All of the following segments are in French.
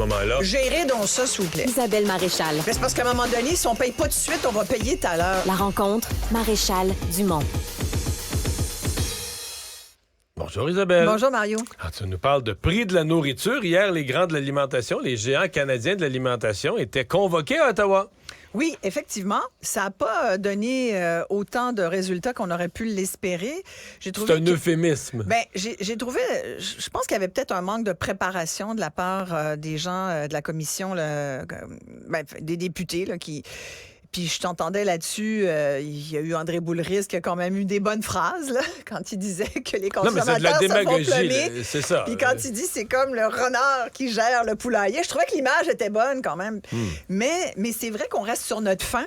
moment-là. Gérez donc ça, s'il vous plaît. Isabelle Maréchal. Mais c'est parce qu'à un moment donné, si on paye pas tout de suite, on va payer tout à l'heure. La rencontre, Maréchal Dumont. Bonjour Isabelle. Bonjour Mario. Alors, tu nous parles de prix de la nourriture. Hier, les grands de l'alimentation, les géants canadiens de l'alimentation étaient convoqués à Ottawa. Oui, effectivement, ça n'a pas donné autant de résultats qu'on aurait pu l'espérer. C'est un euphémisme. Ben, j'ai trouvé, je pense qu'il y avait peut-être un manque de préparation de la part des gens de la commission, des députés là, qui... Puis je t'entendais là-dessus, il y a eu André Boulris qui a quand même eu des bonnes phrases là, quand il disait que les consommateurs c'est de la démagogie, se font plomber. c'est ça. Puis quand il dit c'est comme le renard qui gère le poulailler, je trouvais que l'image était bonne quand même. Mais c'est vrai qu'on reste sur notre faim.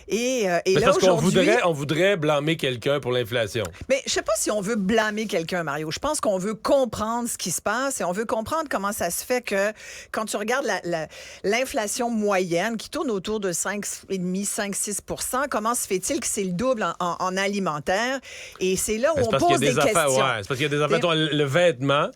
Et là parce aujourd'hui, on voudrait blâmer quelqu'un pour l'inflation. Mais je sais pas si on veut blâmer quelqu'un, Mario. Je pense qu'on veut comprendre ce qui se passe et on veut comprendre comment ça se fait que quand tu regardes l'inflation moyenne qui tourne autour de 5,6 comment se fait-il que c'est le double en alimentaire? Et c'est là où on pose des questions. C'est parce qu'il y a des affaires. Le vêtement,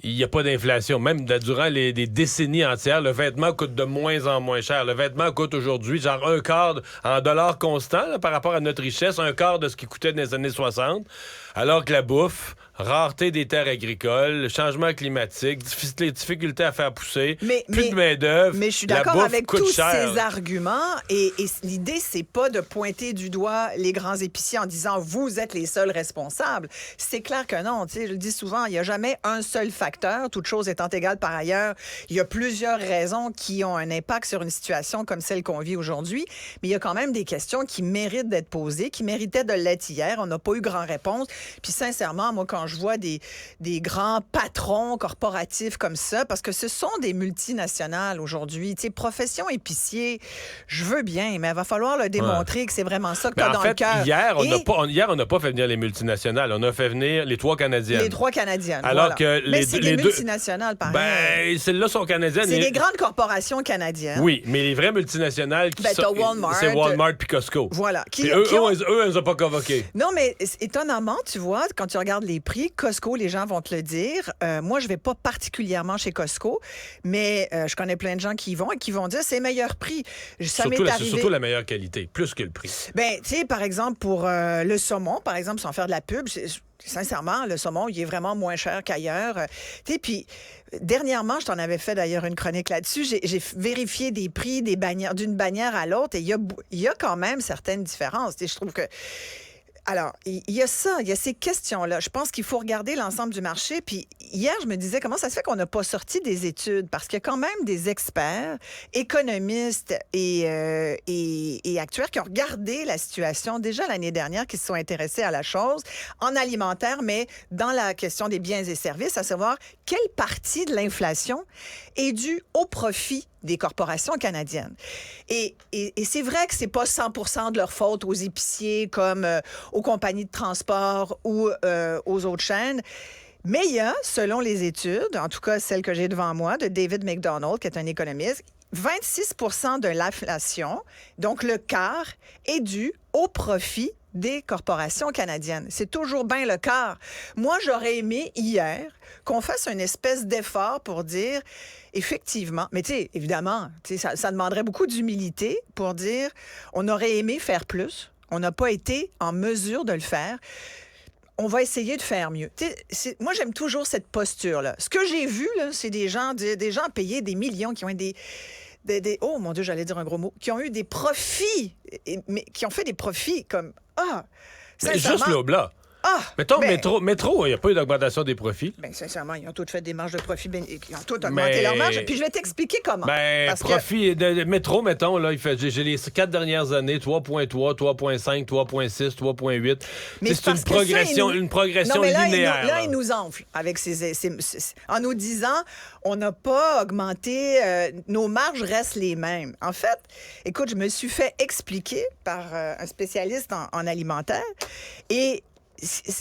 il n'y a pas d'inflation. Même durant des décennies entières, le vêtement coûte de moins en moins cher. Le vêtement coûte aujourd'hui genre un quart en dollars constants là, par rapport à notre richesse, un quart de ce qui coûtait dans les années 60. Alors que la bouffe, rareté des terres agricoles, changement climatique, difficulté à faire pousser, plus de main-d'œuvre. Mais je suis d'accord avec tous cher. ces arguments. Et l'idée, c'est pas de pointer du doigt les grands épiciers en disant vous êtes les seuls responsables. C'est clair que non. Je le dis souvent, il n'y a jamais un seul facteur. Toute chose étant égale par ailleurs, il y a plusieurs raisons qui ont un impact sur une situation comme celle qu'on vit aujourd'hui. Mais il y a quand même des questions qui méritent d'être posées, qui méritaient de l'être hier. On n'a pas eu grand réponse. Puis sincèrement, moi, quand je vois des grands patrons corporatifs comme ça, parce que ce sont des multinationales aujourd'hui, tu sais, profession épicier, je veux bien, mais il va falloir le démontrer que c'est vraiment ça que tu as dans le cœur. Hier, on n'a pas fait venir les multinationales, on a fait venir les 3 Canadiennes. Les 3 Canadiennes, alors voilà. Que mais c'est des deux multinationales, pareil. Ben, celles-là sont canadiennes. C'est des grandes corporations canadiennes. Oui, mais les vraies multinationales qui sont... Walmart. C'est Walmart puis Costco. Voilà. Eux, ils ont pas convoqués. Non, mais étonnamment, tu vois, quand tu regardes les prix, Costco, les gens vont te le dire. Moi, je vais pas particulièrement chez Costco, mais je connais plein de gens qui y vont et qui vont dire c'est meilleur prix. Ça m'est arrivé. Surtout la meilleure qualité, plus que le prix. Ben, tu sais, par exemple, pour le saumon, par exemple, sans faire de la pub, sincèrement, le saumon, il est vraiment moins cher qu'ailleurs. Tu sais, puis dernièrement, je t'en avais fait d'ailleurs une chronique là-dessus, j'ai vérifié des prix d'une bannière à l'autre et il y a quand même certaines différences. Tu sais, je trouve que... Alors, il y a ça, il y a ces questions-là. Je pense qu'il faut regarder l'ensemble du marché. Puis hier, je me disais, comment ça se fait qu'on n'a pas sorti des études? Parce qu'il y a quand même des experts, économistes et actuaires qui ont regardé la situation déjà l'année dernière, qui se sont intéressés à la chose en alimentaire, mais dans la question des biens et services, à savoir quelle partie de l'inflation est due au profit des corporations canadiennes. Et c'est vrai que c'est pas 100% de leur faute aux épiciers comme aux compagnies de transport ou aux autres chaînes. Mais il y a, selon les études, en tout cas celle que j'ai devant moi, de David McDonald, qui est un économiste, 26% de l'inflation, donc le quart, est dû au profit des corporations canadiennes. C'est toujours bien le quart. Moi, j'aurais aimé hier qu'on fasse une espèce d'effort pour dire, effectivement, mais tu sais, évidemment, ça demanderait beaucoup d'humilité pour dire, on aurait aimé faire plus, on n'a pas été en mesure de le faire. On va essayer de faire mieux. Moi, j'aime toujours cette posture-là. Ce que j'ai vu, là, c'est des gens payés des millions qui ont eu oh mon Dieu, j'allais dire un gros mot, qui ont eu des profits, mais qui ont fait des profits comme mais juste là. Mettons, Métro, il n'y a pas eu d'augmentation des profits. Bien, sincèrement, ils ont tous fait des marges de profit, ils ont tous augmenté leurs marges. Puis je vais t'expliquer comment. Profit de Métro, mettons, là, j'ai les 4 dernières années, 3,3, 3,5, 3,6, 3,8. C'est une progression linéaire. Là, ils nous enflent avec en nous disant, on n'a pas augmenté, nos marges restent les mêmes. En fait, écoute, je me suis fait expliquer par un spécialiste en alimentaire et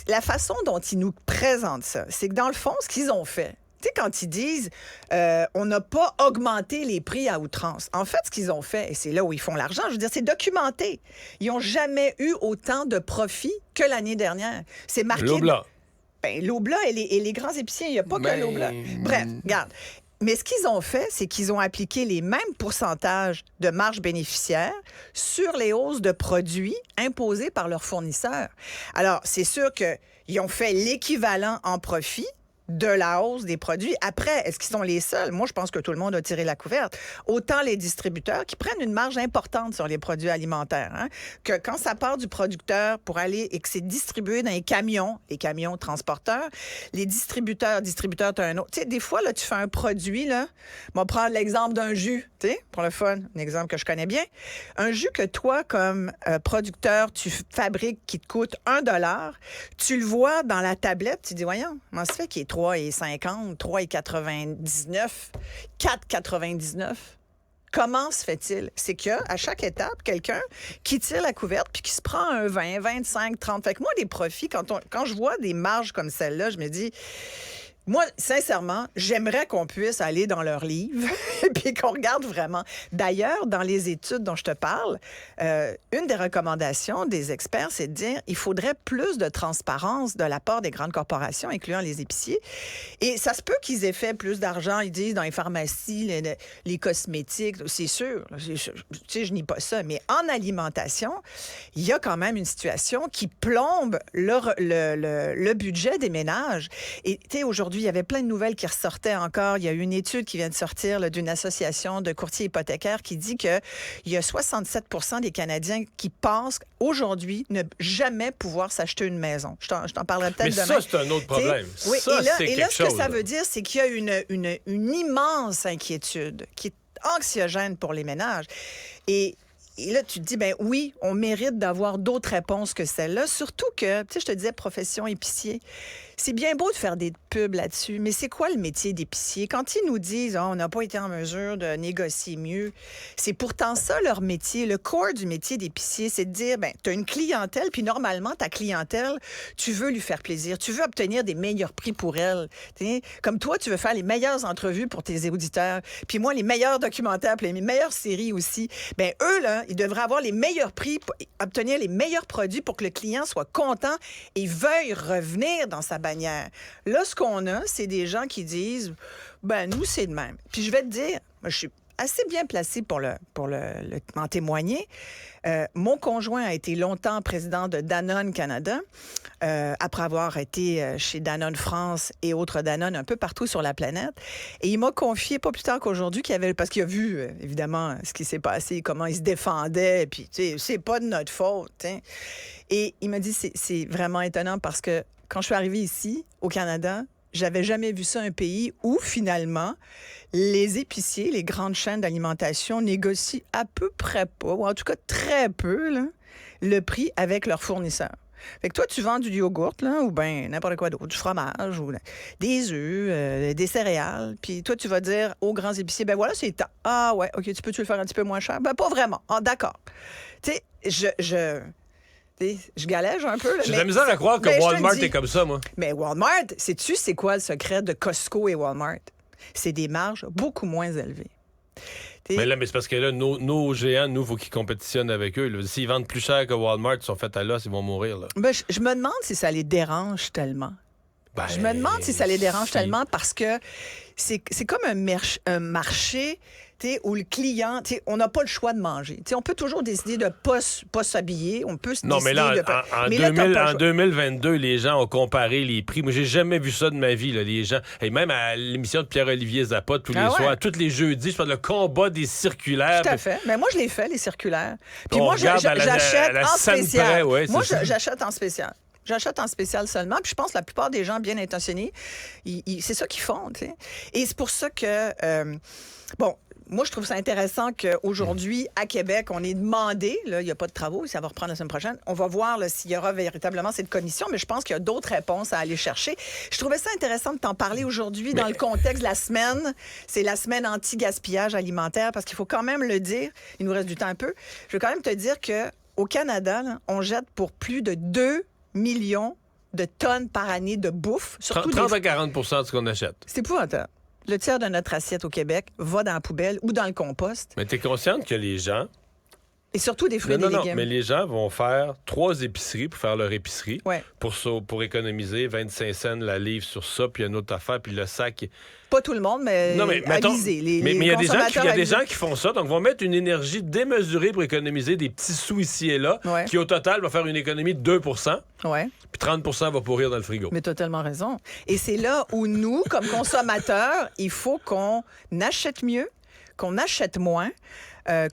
la façon dont ils nous présentent ça, c'est que dans le fond, ce qu'ils ont fait, tu sais, quand ils disent on n'a pas augmenté les prix à outrance, en fait, ce qu'ils ont fait, et c'est là où ils font l'argent, je veux dire, c'est documenté. Ils n'ont jamais eu autant de profits que l'année dernière. C'est marqué... L'Oblat. L'Oblat et les grands épiciers, il n'y a pas que l'Oblat. Bref, regarde. Mais ce qu'ils ont fait, c'est qu'ils ont appliqué les mêmes pourcentages de marge bénéficiaire sur les hausses de produits imposées par leurs fournisseurs. Alors, c'est sûr qu'ils ont fait l'équivalent en profit de la hausse des produits. Après, est-ce qu'ils sont les seuls? Moi, je pense que tout le monde a tiré la couverte. Autant les distributeurs qui prennent une marge importante sur les produits alimentaires, hein, que quand ça part du producteur pour aller et que c'est distribué dans les camions transporteurs, les distributeurs, tu as un autre. Tu sais, des fois, là, tu fais un produit, là, on va prendre l'exemple d'un jus, tu sais, pour le fun, un exemple que je connais bien. Un jus que toi, comme producteur, tu fabriques qui te coûte $1, tu le vois dans la tablette, tu dis, voyons, comment ça fait qu'il est 3,50, 3,99, 4,99. Comment se fait-il? C'est qu'à chaque étape, quelqu'un qui tire la couverte puis qui se prend un 20, 25, 30. Fait que moi, des profits, quand je vois des marges comme celle-là, je me dis... Moi, sincèrement, j'aimerais qu'on puisse aller dans leurs livres et qu'on regarde vraiment. D'ailleurs, dans les études dont je te parle, une des recommandations des experts, c'est de dire qu'il faudrait plus de transparence de la part des grandes corporations, incluant les épiciers. Et ça se peut qu'ils aient fait plus d'argent, ils disent, dans les pharmacies, les cosmétiques, c'est sûr. Tu sais, je nie pas ça. Mais en alimentation, il y a quand même une situation qui plombe le budget des ménages. Et tu sais, aujourd'hui, il y avait plein de nouvelles qui ressortaient encore. Il y a eu une étude qui vient de sortir là, d'une association de courtiers hypothécaires qui dit qu'il y a 67 % des Canadiens qui pensent aujourd'hui ne jamais pouvoir s'acheter une maison. Je t'en parlerai peut-être demain. Mais ça, c'est un autre problème. Oui, ça, et là, ce que ça veut dire, c'est qu'il y a une immense inquiétude qui est anxiogène pour les ménages. Et là, tu te dis, ben oui, on mérite d'avoir d'autres réponses que celle-là. Surtout que, tu sais, je te disais, profession épicier. C'est bien beau de faire des pubs là-dessus, mais c'est quoi le métier d'épicier? Quand ils nous disent on n'a pas été en mesure de négocier mieux, c'est pourtant ça leur métier. Le corps du métier d'épicier, c'est de dire tu as une clientèle, puis normalement, ta clientèle, tu veux lui faire plaisir. Tu veux obtenir des meilleurs prix pour elle. T'sais, comme toi, tu veux faire les meilleures entrevues pour tes auditeurs, puis moi, les meilleurs documentaires, puis les meilleures séries aussi. Ben eux, là, ils devraient avoir les meilleurs prix, obtenir les meilleurs produits pour que le client soit content et veuille revenir dans sa bannière. Là, ce qu'on a, c'est des gens qui disent, nous, c'est de même. Puis je vais te dire, moi, je suis assez bien placée pour en témoigner. Mon conjoint a été longtemps président de Danone Canada, après avoir été chez Danone France et autres Danone un peu partout sur la planète. Et il m'a confié, pas plus tard qu'aujourd'hui, parce qu'il a vu, évidemment, ce qui s'est passé, comment il se défendait, puis, tu sais, c'est pas de notre faute. T'sais. Et il m'a dit, c'est vraiment étonnant parce que quand je suis arrivée ici, au Canada, j'avais jamais vu ça, un pays où, finalement, les épiciers, les grandes chaînes d'alimentation négocient à peu près pas, ou en tout cas très peu, là, le prix avec leurs fournisseurs. Fait que toi, tu vends du yogourt, là, ou bien n'importe quoi d'autre, du fromage, ou des œufs, des céréales, puis toi, tu vas dire aux grands épiciers, voilà, c'est tant. Ah ouais, OK, tu le faire un petit peu moins cher? Pas vraiment. Ah, d'accord. Tu sais, je galège un peu. J'ai de la misère à croire que Walmart est comme ça, moi. Mais Walmart, sais-tu c'est quoi le secret de Costco et Walmart? C'est des marges beaucoup moins élevées. Mais là, c'est parce que là, nos géants, nous, il faut qu'ils compétitionnent avec eux. Là. S'ils vendent plus cher que Walmart, ils sont faits à l'os, ils vont mourir. Là. Je me demande si ça les dérange tellement. Je me demande si ça les dérange tellement parce que c'est comme un marché où le client, on n'a pas le choix de manger. On peut toujours décider de ne pas s'habiller. On peut se décider mais là, de... en 2022, les gens ont comparé les prix. Moi, j'ai jamais vu ça de ma vie. Là, les gens, et même à l'émission de Pierre-Olivier Zappa, tous les soirs, tous les jeudis, je parle le combat des circulaires. Tout à fait. Mais moi, je les fais, les circulaires. Puis moi, j'achète en spécial. Moi, j'achète en spécial. J'achète en spécial seulement. Puis je pense que la plupart des gens bien intentionnés, c'est ça qu'ils font. T'sais. Et c'est pour ça que... moi, je trouve ça intéressant qu'aujourd'hui, à Québec, on est demandé, là, il n'y a pas de travaux, ça va reprendre la semaine prochaine. On va voir là, s'il y aura véritablement cette commission, mais je pense qu'il y a d'autres réponses à aller chercher. Je trouvais ça intéressant de t'en parler aujourd'hui dans le contexte de la semaine. C'est la semaine anti-gaspillage alimentaire, parce qu'il faut quand même le dire, il nous reste du temps un peu. Je veux quand même te dire qu'au Canada, là, on jette pour plus de 2 millions de tonnes par année de bouffe. 30 à 40 % de ce qu'on achète. C'est épouvantable. Le tiers de notre assiette au Québec va dans la poubelle ou dans le compost. Mais t'es consciente que les gens Et surtout des fruits et des légumes. Non, mais les gens vont faire 3 épiceries pour faire leur épicerie, Ouais. pour économiser 25 cents la livre sur ça, puis une autre affaire, puis le sac. Pas tout le monde, mais, Non, mais mettons, avisé. mais il y a des consommateurs gens qui font ça, donc vont mettre une énergie démesurée pour économiser des petits sous ici et là, Ouais. qui au total va faire une économie de 2 Ouais. puis 30 va pourrir dans le frigo. Mais tu as tellement raison. Et c'est là où nous, comme consommateurs, il faut qu'on achète mieux, qu'on achète moins.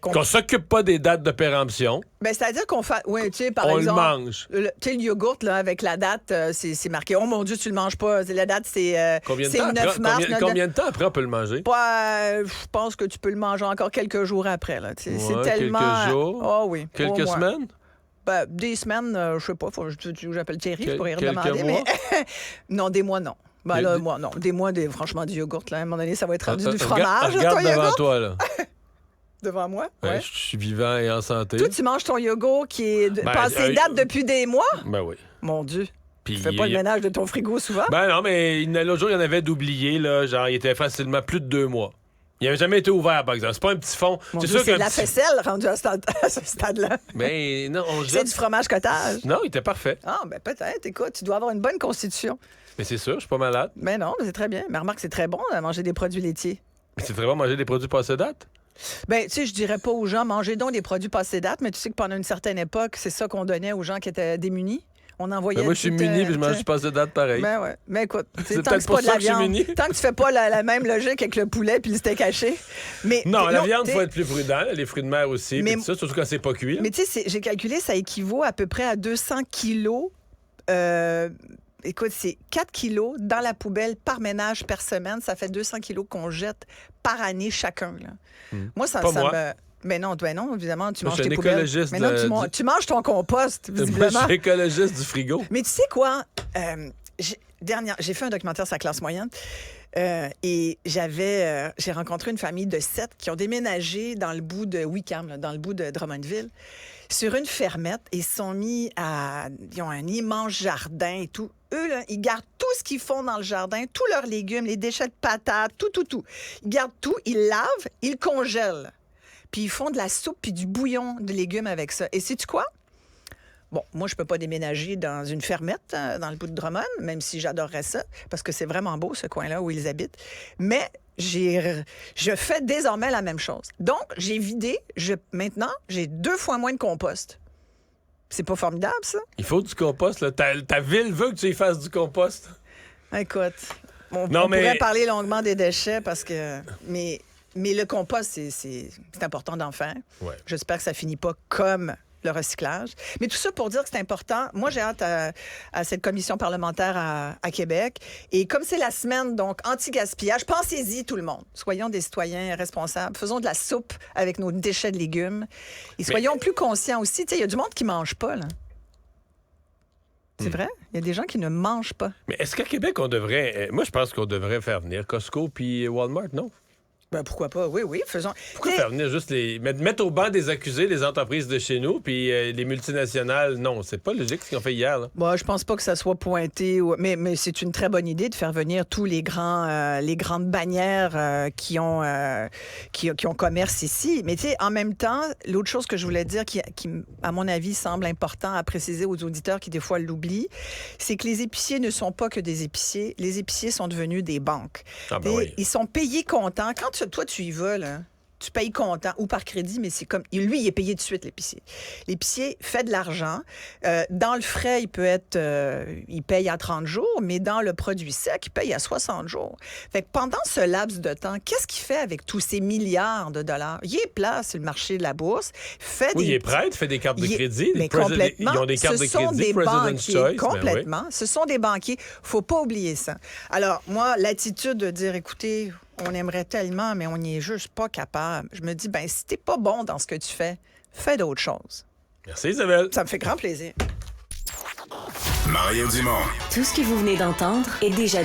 Qu'on s'occupe pas des dates de péremption, Ben, c'est-à-dire qu'on fait. Oui, tu sais, par on exemple. le mange. Tu sais, le yogourt, là, avec la date, c'est marqué. Oh mon Dieu, tu le manges pas. La date, c'est Combien de c'est temps le 9 après, mars. combien de temps après on peut le manger? Je pense que tu peux le manger encore quelques jours après. Là. C'est Ouais, tellement. quelques jours? Oh oui. au Quelques moins. semaines? Ben, des semaines, je sais pas. J'appelle Thierry pour y Quelques redemander. mois? Mais non, des mois, non. Ben là, Des- moi, non. Des mois, franchement, du yogourt. Là. À un moment donné, ça va être rendu du Regarde fromage. regarde ton devant yogourt? toi, là. Devant moi? Ouais, Ouais. je suis vivant et en santé. Toi, tu manges ton yogourt qui est passé date depuis des mois? Ben oui. Mon Dieu. Puis Tu fais pas le ménage de ton frigo souvent? Ben non, mais l'autre jour, il y en avait d'oubliés, là. Genre, il était facilement plus de 2 mois. Il n'avait jamais été ouvert, par exemple. C'est pas un petit fond. Mon C'est Dieu, sûr c'est qu'un de la petit- faisselle rendue à ce stade-là. Ben non, on C'est jette. du fromage cottage. Non, il était parfait. Ah, ben peut-être. Écoute, tu dois avoir une bonne constitution. Mais c'est sûr, je suis pas malade. Mais non, mais c'est très bien. Mais remarque, c'est très bon à manger des produits laitiers. Mais c'est très bon manger des produits passés date. Ben, tu sais, je dirais pas aux gens, mangez donc des produits passés date, mais tu sais que pendant une certaine époque, c'est ça qu'on donnait aux gens qui étaient démunis. On envoyait. Ben moi, je suis tout, muni puis je mange tu sais. du passé date pareil. Ben ouais. Mais écoute, C'est tant que peut-être c'est pour pas de ça la que je suis viande, muni. tant que tu fais pas la même logique avec le poulet puis le steak haché. Mais Non, la viande, il t'sais, faut être plus prudent. Les fruits de mer aussi, Mais- puis tout ça, surtout quand c'est pas cuit. Là. Mais tu sais, j'ai calculé, ça équivaut à peu près à 200 kilos. Écoute, c'est 4 kilos dans la poubelle par ménage par semaine. Ça fait 200 kilos qu'on jette par année chacun. Là. Moi, ça, Pas ça moi. me... Mais non, évidemment, tu Moi, manges je suis tes un poubelles. écologiste Mais non, de- tu manges ton compost, Moi, je visiblement. suis écologiste du frigo. Mais tu sais quoi? J'ai fait un documentaire sur la classe moyenne et j'ai rencontré une famille de 7 qui ont déménagé dans le bout de Wickham, là, dans le bout de Drummondville, sur une fermette et se sont mis à... Ils ont un immense jardin et tout. Eux, là, ils gardent tout ce qu'ils font dans le jardin, tous leurs légumes, les déchets de patates, tout. Ils gardent tout, ils lavent, ils congèlent. Puis ils font de la soupe puis du bouillon de légumes avec ça. Et sais-tu quoi? Bon, moi, je peux pas déménager dans une fermette dans le bout de Drummond, même si j'adorerais ça, parce que c'est vraiment beau, ce coin-là où ils habitent. Mais je fais désormais la même chose. Donc, j'ai vidé. Maintenant, j'ai 2 fois moins de compost. C'est pas formidable, ça? Il faut du compost. Là. Ta ville veut que tu y fasses du compost. Écoute, on Non, mais- pourrait parler longuement des déchets parce que... Mais le compost, c'est important d'en faire. Ouais. J'espère que ça finit pas comme le recyclage. Mais tout ça pour dire que c'est important. Moi, j'ai hâte à cette commission parlementaire à Québec. Et comme c'est la semaine, donc, anti-gaspillage, pensez-y, tout le monde. Soyons des citoyens responsables. Faisons de la soupe avec nos déchets de légumes. Et soyons plus conscients aussi. Tu sais, il y a du monde qui ne mange pas, là. C'est vrai? Il y a des gens qui ne mangent pas. Mais est-ce qu'à Québec, on devrait... moi, je pense qu'on devrait faire venir Costco puis Walmart, non? Ben, pourquoi pas? Oui, faisons. Pourquoi Tu sais, faire venir juste mettre au banc des accusés les entreprises de chez nous, puis les multinationales, non, c'est pas logique ce qu'ils ont fait hier. Là. Bon, je pense pas que ça soit pointé, mais c'est une très bonne idée de faire venir tous les grandes bannières qui ont commerce ici. Mais tu sais, en même temps, l'autre chose que je voulais dire, qui, à mon avis, semble important à préciser aux auditeurs qui des fois l'oublient, c'est que les épiciers ne sont pas que des épiciers. Les épiciers sont devenus des banques. Ah ben Et oui. ils sont payés comptant. Quand toi, tu y vas, là, tu payes comptant ou par crédit, mais c'est comme... Lui, il est payé tout de suite, l'épicier. L'épicier fait de l'argent. Dans le frais, il peut être... il paye à 30 jours, mais dans le produit sec, il paye à 60 jours. Fait que pendant ce laps de temps, qu'est-ce qu'il fait avec tous ces milliards de dollars? Il est place sur le marché de la bourse, fait Oui, des... il est prêt, il fait des cartes de crédit. Mais Les president- complètement. Ils ont des cartes Ce de sont crédit, des President's banquiers, Choice. ben oui. complètement. Ce sont des banquiers. Faut pas oublier ça. Alors, moi, l'attitude de dire, écoutez, on aimerait tellement, mais on n'y est juste pas capable. Je me dis, ben si t'es pas bon dans ce que tu fais d'autres choses. Merci Isabelle. Ça me fait grand plaisir. Mario Dumont. Tout ce que vous venez d'entendre est déjà